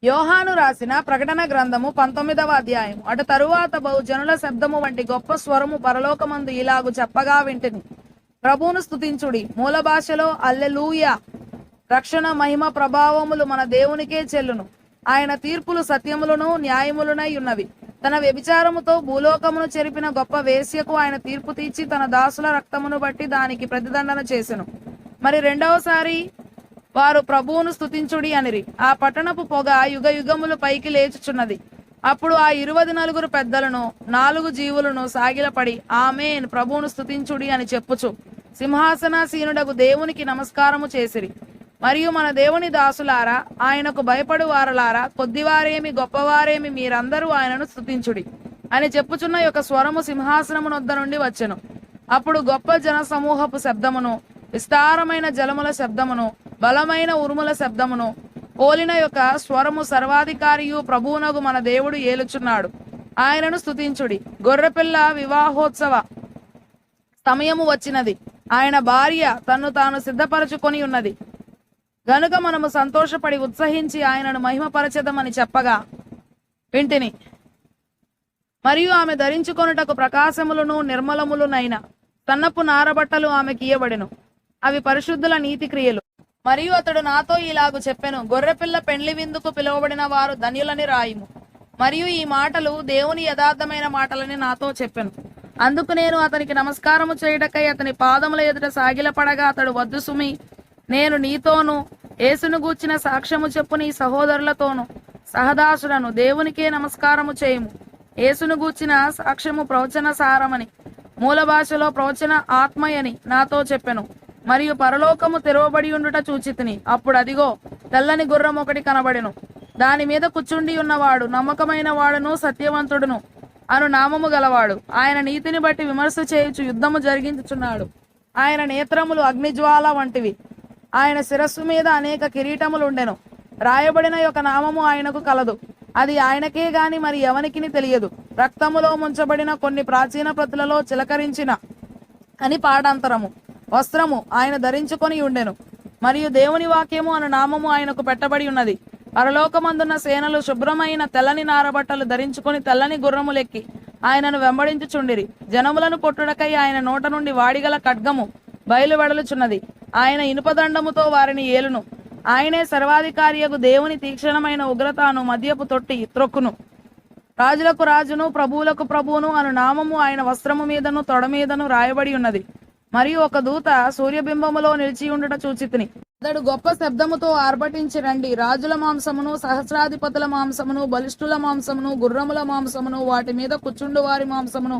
యోహాను రాసిన ప్రకటన గ్రంథము 19వ అధ్యాయం. అటు తరువాత బహుజనుల శబ్దము వంటి గొప్ప స్వరము పరలోకమందు ఇలాగు చెప్పగా వింటిని, ప్రభువును స్తుతించుడి, మూల భాషలో అల్లెలూయా, రక్షణ మహిమ ప్రభావములు మన దేవునికే చెల్లును. ఆయన తీర్పులు సత్యములను న్యాయములునై ఉన్నవి. తన వ్యభిచారముతో భూలోకమును చెరిపిన గొప్ప వేశ్యకు ఆయన తీర్పు తీర్చి తన దాసుల రక్తమును బట్టి దానికి ప్రతిదండన చేసెను. మరి రెండవసారి వారు ప్రభువును స్తుతించుడి అనిరి. ఆ పట్టణపు పొగ యుగ యుగములు పైకి లేచుచున్నది. అప్పుడు ఆ 24 పెద్దలను 4 జీవులను సాగిలపడి ఆమేన్, ప్రభువును స్తుతించుడి అని చెప్పుచు సింహాసనాసీనుడగు దేవునికి నమస్కారము చేసిరి. మరియు మన దేవుని దాసులారా, ఆయనకు భయపడు వారలారా, కొద్దివారేమి గొప్పవారేమి, మీరందరూ ఆయనను స్తుతించుడి అని చెప్పుచున్న యొక్క స్వరము సింహాసనము నొద్ద నుండి వచ్చెను. అప్పుడు గొప్ప జన సమూహపు శబ్దమును, విస్తారమైన జలముల శబ్దమును, బలమైన ఉరుముల శబ్దమును పోలిన యొక్క స్వరము, సర్వాధికారియు ప్రభువునగు మన దేవుడు ఏలుచున్నాడు, ఆయనను స్తుతించుడి. గొర్రెపిల్ల వివాహోత్సవ సమయము వచ్చినది, ఆయన భార్య తన్ను తాను సిద్ధపరచుకొని ఉన్నది గనుక మనము సంతోషపడి ఉత్సహించి ఆయనను మహిమపరచెదమని చెప్పగా వింటిని. మరియు ఆమె ధరించుకొనుటకు ప్రకాశములను నిర్మలములునైన సన్నపు నారబట్టలు ఆమెకి ఇయ్యబడెను, అవి పరిశుద్ధుల నీతి క్రియలు. మరియు అతడు నాతో ఇలాగు చెప్పెను, గొర్రెపిల్ల పెండ్లి విందుకు పిలువబడిన వారు ధన్యులని రాయుము. మరియు ఈ మాటలు దేవుని యథార్థమైన మాటలని నాతో చెప్పెను. అందుకు నేను అతనికి నమస్కారము చేయుటకై అతని పాదముల ఎదుట సాగిలపడగా అతడు, వద్దు సుమి, నేను నీతోను యేసును గూర్చిన సాక్ష్యము చెప్పు నీ సహోదరులతోను సహదాసులను దేవునికే నమస్కారము చేయుము. యేసును గూర్చిన సాక్ష్యము ప్రవచన సారమని, మూల భాషలో ప్రవచన ఆత్మయని నాతో చెప్పెను. మరియు పరలోకము తెరవబడి ఉండుట చూచితిని. అప్పుడు అదిగో, తెల్లని గుర్రం ఒకటి కనబడెను. దాని మీద కూర్చుండి ఉన్నవాడు నమ్మకమైన వాడును సత్యవంతుడును అను నామము గలవాడు. ఆయన నీతిని బట్టి విమర్శ చేయుచు యుద్ధము జరిగించుచున్నాడు. ఆయన నేత్రములు అగ్నిజ్వాల వంటివి. ఆయన శిరస్సు మీద అనేక కిరీటములుండెను. రాయబడిన యొక్క నామము ఆయనకు కలదు, అది ఆయనకే గాని మరి ఎవనికిని తెలియదు. రక్తములో ముంచబడిన కొన్ని ప్రాచీన ప్రతులలో చిలకరించిన అని పాఠాంతరము వస్త్రము ఆయన ధరించుకొని ఉండెను. మరియు దేవుని వాక్యము అను నామము ఆయనకు పెట్టబడి ఉన్నది. పరలోకమందున్న సేనలు శుభ్రమైన తెల్లని నారబట్టలు ధరించుకొని తెల్లని గుర్రములెక్కి ఆయనను వెంబడించుచుండిరి. జనములను కొట్టుడకై ఆయన నోట నుండి వాడిగల ఖడ్గము బయలువెడలుచున్నది. ఆయన ఇనుపదండముతో వారిని ఏలును. ఆయనే సర్వాధికారియగు దేవుని తీక్షణమైన ఉగ్రతను మద్యపు తొట్టి త్రొక్కును. రాజులకు రాజును ప్రభువులకు ప్రభువును అను నామము ఆయన వస్త్రము మీదను తొడ మీదను రాయబడి ఉన్నది. మరియు ఒక దూత సూర్యబింబములో నిలిచి ఉండుట చూచితిని. అతడు గొప్ప శబ్దముతో ఆర్భటించి, రండి, రాజుల మాంసమును సహస్రాధిపతుల మాంసమును బలిష్ఠుల మాంసమును గుర్రముల మాంసమును వాటి మీద కూర్చుండు వారి మాంసమును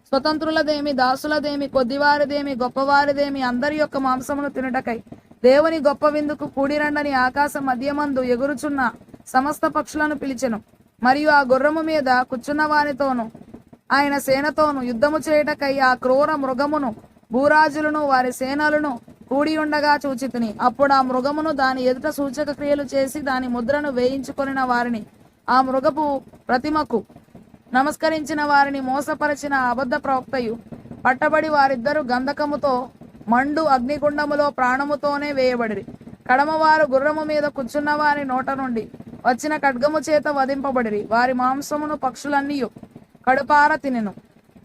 స్వతంత్రులదేమి దాసులదేమి కొద్దివారిదేమి గొప్పవారిదేమి అందరి యొక్క మాంసమును తినుటకై దేవుని గొప్ప విందుకు కూడిరండని ఆకాశ మధ్యమందు ఎగురుచున్న సమస్త పక్షులను పిలిచెను. మరియు ఆ గుర్రము మీద కూర్చున్న వారితోను ఆయన సేనతోను యుద్ధము చేయుటకై ఆ క్రూర మృగమును భూరాజులను వారి సేనలను కూడి ఉండగా చూచితిని. అప్పుడు ఆ మృగమును దాని ఎదుట సూచక క్రియలు చేసి దాని ముద్రను వేయించుకొనిన వారిని, ఆ మృగపు ప్రతిమకు నమస్కరించిన వారిని మోసపరిచిన అబద్ధ ప్రవక్తయు పట్టబడి వారిద్దరు గంధకముతో మండు అగ్నిగుండములో ప్రాణముతోనే వేయబడిరి. కడమవారు గుర్రము మీద కూర్చున్న వారి నోట నుండి వచ్చిన ఖడ్గము చేత వధింపబడిరి. వారి మాంసమును పక్షులన్నీ కడుపార తినెను.